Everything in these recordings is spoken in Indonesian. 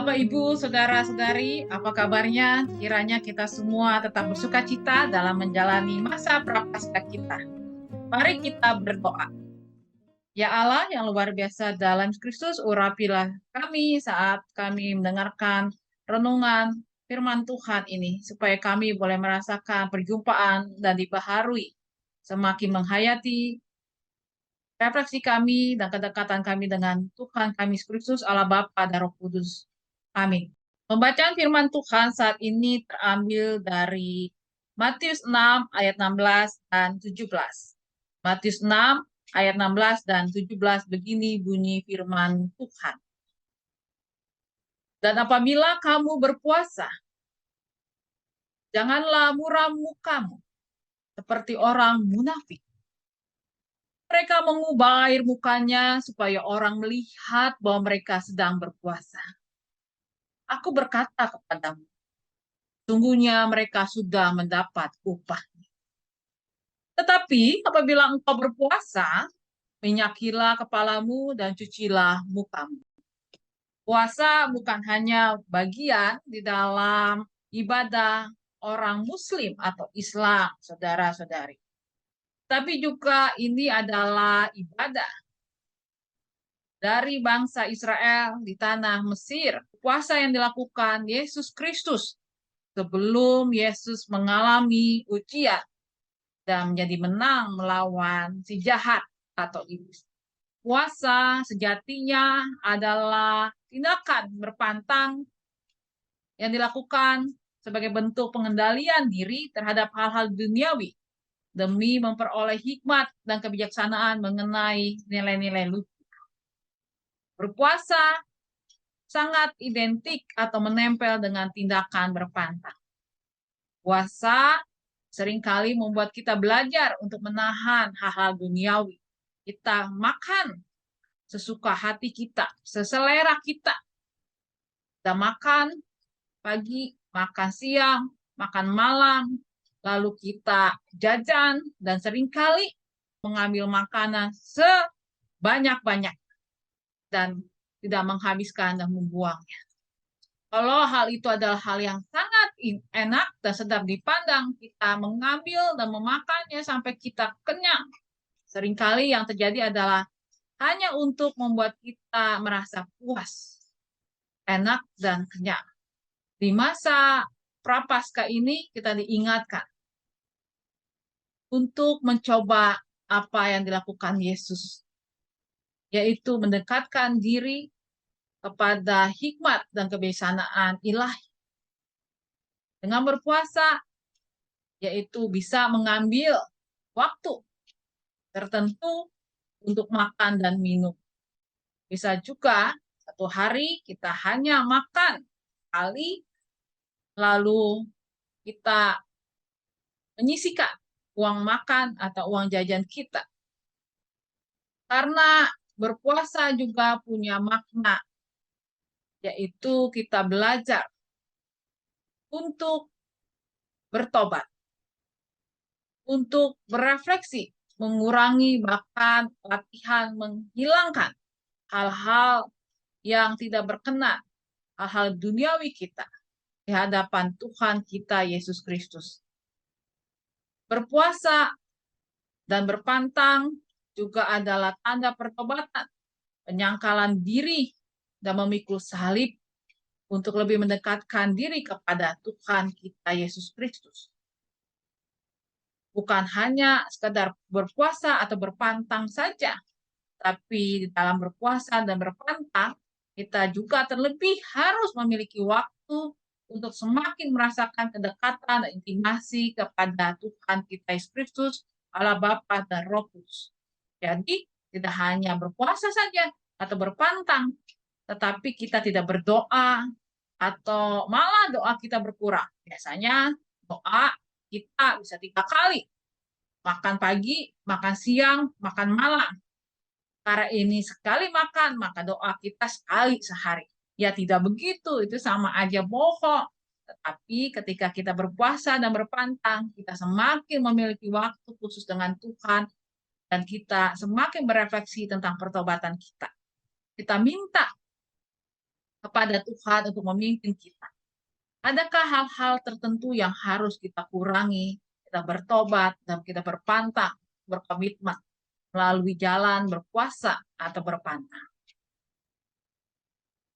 Bapak, Ibu, Saudara-saudari, apa kabarnya? Kiranya kita semua tetap bersukacita dalam menjalani masa prapaskah kita. Mari kita berdoa. Ya Allah yang luar biasa dalam Kristus, urapilah kami saat kami mendengarkan renungan firman Tuhan ini, supaya kami boleh merasakan perjumpaan dan dibaharui, semakin menghayati refleksi kami dan kedekatan kami dengan Tuhan kami Kristus, Allah Bapa dan Roh Kudus. Amin. Pembacaan firman Tuhan saat ini terambil dari Matius 6 ayat 16 dan 17. Matius 6 ayat 16 dan 17 begini bunyi firman Tuhan. Dan apabila kamu berpuasa, janganlah muram mukamu seperti orang munafik. Mereka mengubah air mukanya supaya orang melihat bahwa mereka sedang berpuasa. Aku berkata kepadamu, sungguhnya mereka sudah mendapat upah. Tetapi apabila engkau berpuasa, minyakilah kepalamu dan cucilah mukamu. Puasa bukan hanya bagian di dalam ibadah orang Muslim atau Islam, saudara-saudari. Tapi juga ini adalah ibadah dari bangsa Israel di tanah Mesir. Puasa yang dilakukan Yesus Kristus sebelum Yesus mengalami ujian dan menjadi menang melawan si jahat atau iblis. Puasa sejatinya adalah tindakan berpantang yang dilakukan sebagai bentuk pengendalian diri terhadap hal-hal duniawi demi memperoleh hikmat dan kebijaksanaan mengenai nilai-nilai luhur. Berpuasa sangat identik atau menempel dengan tindakan berpantang. Puasa seringkali membuat kita belajar untuk menahan hal-hal duniawi. Kita makan sesuka hati kita, seselera kita. Kita makan pagi, makan siang, makan malam, lalu kita jajan, dan seringkali mengambil makanan sebanyak-banyak dan tidak menghabiskan dan membuangnya. Kalau hal itu adalah hal yang sangat enak dan sedap dipandang, kita mengambil dan memakannya sampai kita kenyang. Seringkali yang terjadi adalah hanya untuk membuat kita merasa puas, enak, dan kenyang. Di masa prapaskah ini kita diingatkan untuk mencoba apa yang dilakukan Yesus, yaitu mendekatkan diri kepada hikmat dan kebijaksanaan ilahi. Dengan berpuasa, yaitu bisa mengambil waktu tertentu untuk makan dan minum. Bisa juga satu hari kita hanya makan sekali, lalu kita menyisihkan uang makan atau uang jajan kita. Karena berpuasa juga punya makna, yaitu kita belajar untuk bertobat, untuk berefleksi, mengurangi bahkan latihan menghilangkan hal-hal yang tidak berkenan, hal-hal duniawi kita di hadapan Tuhan kita Yesus Kristus. Berpuasa dan berpantang juga adalah tanda pertobatan, penyangkalan diri, dan memikul salib untuk lebih mendekatkan diri kepada Tuhan kita Yesus Kristus. Bukan hanya sekedar berpuasa atau berpantang saja, tapi di dalam berpuasa dan berpantang, kita juga terlebih harus memiliki waktu untuk semakin merasakan kedekatan dan intimasi kepada Tuhan kita Yesus Kristus, Allah Bapa dan Roh Kudus. Jadi, tidak hanya berpuasa saja atau berpantang, tetapi kita tidak berdoa atau malah doa kita berkurang. Biasanya doa kita bisa 3 kali. Makan pagi, makan siang, makan malam. Karena ini sekali makan, maka doa kita sekali sehari. Ya tidak begitu, itu sama aja bohong. Tetapi ketika kita berpuasa dan berpantang, kita semakin memiliki waktu khusus dengan Tuhan, dan kita semakin berefleksi tentang pertobatan kita. Kita minta kepada Tuhan untuk memimpin kita. Adakah hal-hal tertentu yang harus kita kurangi, kita bertobat, dan kita berpantang, berkomitmen melalui jalan berpuasa atau berpantang?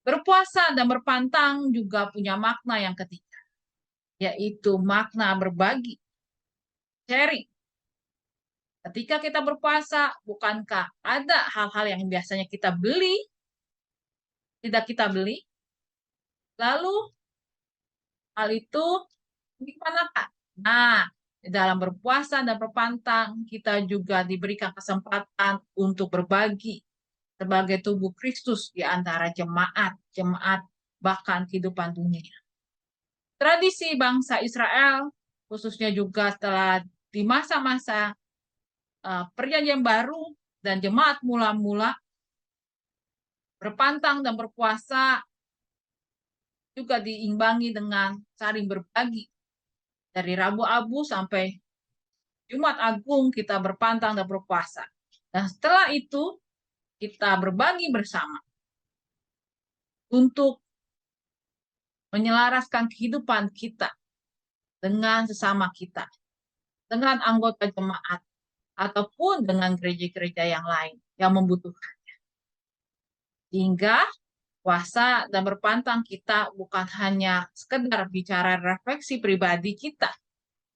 Berpuasa dan berpantang juga punya makna yang ketiga, yaitu makna berbagi, sharing. Ketika kita berpuasa, bukankah ada hal-hal yang biasanya kita beli, tidak kita beli? Lalu hal itu dimanakan? Nah, di dalam berpuasa dan berpantang, kita juga diberikan kesempatan untuk berbagi sebagai tubuh Kristus di antara jemaat, bahkan kehidupan dunia. Tradisi bangsa Israel, khususnya juga setelah di masa-masa perjanjian baru dan jemaat mula-mula, berpantang dan berpuasa juga diimbangi dengan saling berbagi. Dari Rabu Abu sampai Jumat Agung kita berpantang dan berpuasa. Dan setelah itu kita berbagi bersama untuk menyelaraskan kehidupan kita dengan sesama kita, dengan anggota jemaat, ataupun dengan gereja-gereja yang lain yang membutuhkan. Hingga puasa dan berpantang kita bukan hanya sekedar bicara refleksi pribadi kita,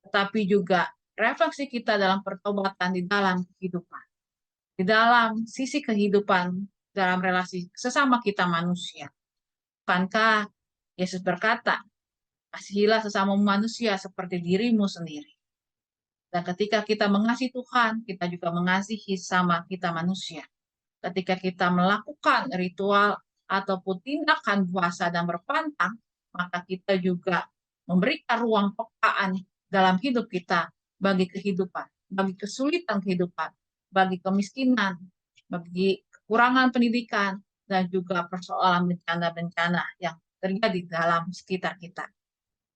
tetapi juga refleksi kita dalam pertobatan di dalam kehidupan. Di dalam sisi kehidupan, dalam relasi sesama kita manusia. Bukankah Yesus berkata, kasihilah sesama manusia seperti dirimu sendiri. Dan ketika kita mengasihi Tuhan, kita juga mengasihi sesama kita manusia. Ketika kita melakukan ritual ataupun tindakan puasa dan berpantang, maka kita juga memberikan ruang pekaan dalam hidup kita bagi kehidupan, bagi kesulitan kehidupan, bagi kemiskinan, bagi kekurangan pendidikan, dan juga persoalan bencana-bencana yang terjadi dalam sekitar kita.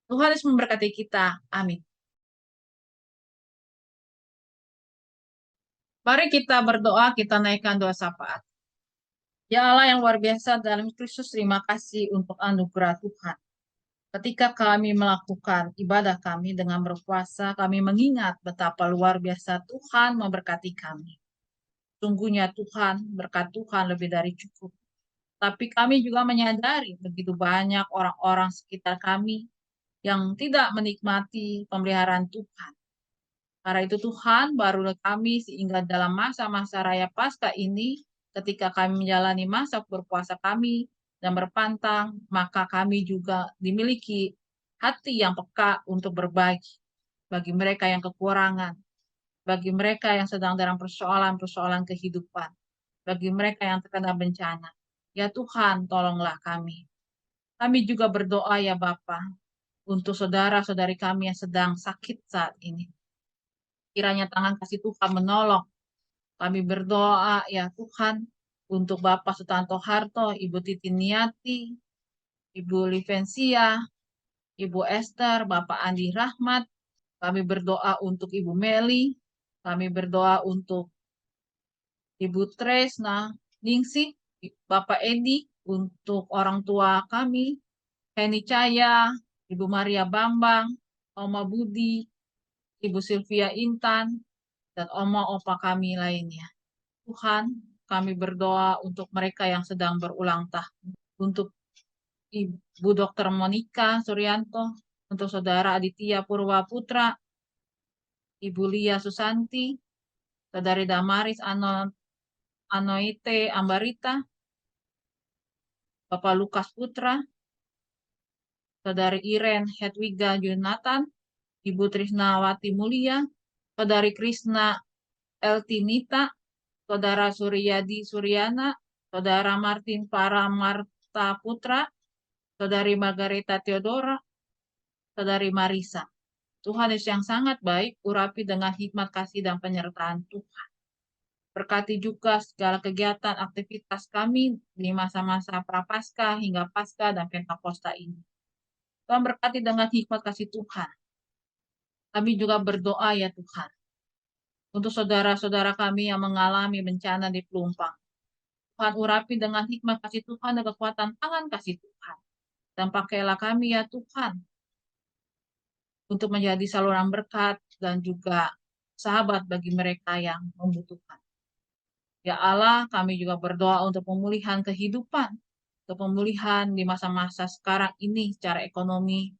Tuhan Yesus memberkati kita. Amin. Mari kita berdoa, kita naikkan doa syafaat. Ya Allah yang luar biasa dalam Kristus, terima kasih untuk anugerah Tuhan. Ketika kami melakukan ibadah kami dengan berpuasa, kami mengingat betapa luar biasa Tuhan memberkati kami. Sungguhnya Tuhan, berkat Tuhan lebih dari cukup. Tapi kami juga menyadari begitu banyak orang-orang sekitar kami yang tidak menikmati pemeliharaan Tuhan. Karena itu Tuhan baru kami sehingga dalam masa-masa raya Paskah ini, ketika kami menjalani masa berpuasa kami dan berpantang, maka kami juga dimiliki hati yang peka untuk berbagi bagi mereka yang kekurangan, bagi mereka yang sedang dalam persoalan-persoalan kehidupan, bagi mereka yang terkena bencana. Ya Tuhan, tolonglah kami. Kami juga berdoa ya Bapa untuk saudara-saudari kami yang sedang sakit saat ini. Kiranya tangan kasih Tuhan menolong. Kami berdoa ya Tuhan untuk Bapak Sutanto Harto, Ibu Titi Niati, Ibu Livencia, Ibu Esther, Bapak Andi Rahmat. Kami berdoa untuk Ibu Meli. Kami berdoa untuk Ibu Tresna Ningsih, Bapak Edi, untuk orang tua kami, Heni Caya, Ibu Maria Bambang, Oma Budi, Ibu Sylvia Intan, dan oma opa kami lainnya. Tuhan, kami berdoa untuk mereka yang sedang berulang tahun. Untuk Ibu Dr. Monica Suryanto, untuk Saudara Aditya Purwa Putra, Ibu Lia Susanti, Saudari Damaris Anoite Ambarita, Bapak Lukas Putra, Saudari Iren Hedwiga Jonathan, Ibu Trisnawati Mulia, Saudari Krisna Eltinita, Saudara Suryadi Suryana, Saudara Martin Paramarta Putra, Saudari Margareta Theodora, Saudari Marisa. Tuhan Yesus yang sangat baik, urapi dengan hikmat kasih dan penyertaan Tuhan. Berkati juga segala kegiatan aktivitas kami di masa-masa Prapaskah hingga Paskah dan Pentakosta ini. Tuhan berkati dengan hikmat kasih Tuhan. Kami juga berdoa ya Tuhan, untuk saudara-saudara kami yang mengalami bencana di Pelumpang. Tuhan urapi dengan hikmat kasih Tuhan dan kekuatan tangan kasih Tuhan. Dan pakailah kami ya Tuhan, untuk menjadi saluran berkat dan juga sahabat bagi mereka yang membutuhkan. Ya Allah, kami juga berdoa untuk pemulihan kehidupan, untuk pemulihan di masa-masa sekarang ini secara ekonomi,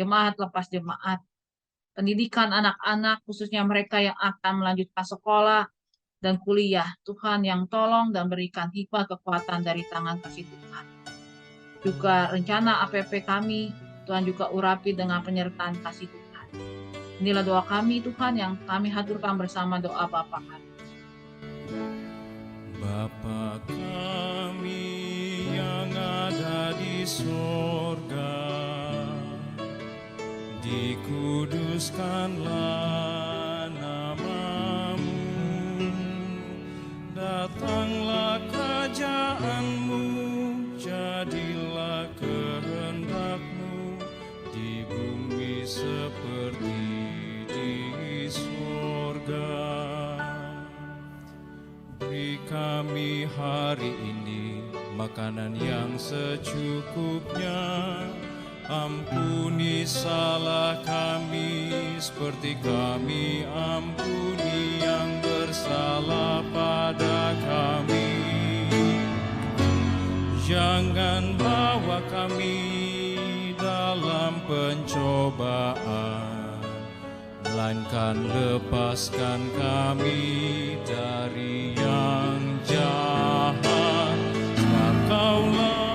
jemaat lepas jemaat, pendidikan anak-anak, khususnya mereka yang akan melanjutkan sekolah dan kuliah. Tuhan yang tolong dan berikan hikmat kekuatan dari tangan kasih Tuhan. Juga rencana APP kami, Tuhan juga urapi dengan penyertaan kasih Tuhan. Inilah doa kami Tuhan yang kami haturkan bersama doa Bapa kami. Bapa kami yang ada di sorga, dikuduskanlah nama-Mu, datanglah kerajaan-Mu, jadilah kehendak-Mu di bumi seperti di sorga. Beri kami hari ini makanan yang secukupnya. Ampuni salah kami seperti kami ampuni yang bersalah pada kami. Jangan bawa kami dalam pencobaan, melainkan lepaskan kami dari yang jahat. Sebab Kaulah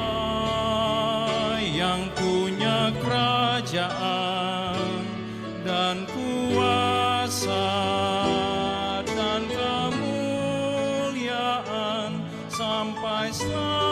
yang punya kerajaan dan kuasa dan kemuliaan sampai selamanya.